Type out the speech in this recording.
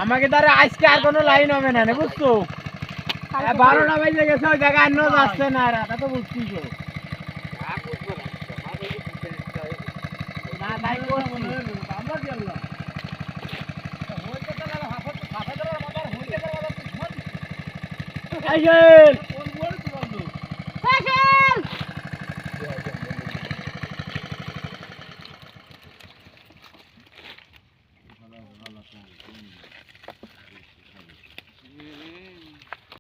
আমাকে দ্বারা আজকে আর কোনো লাইন হবে না বুঝছো 12টা বাজে গেছে ওই জায়গায় অন্য যাচ্ছে না তা তো বুঝছিস না তাই আমরা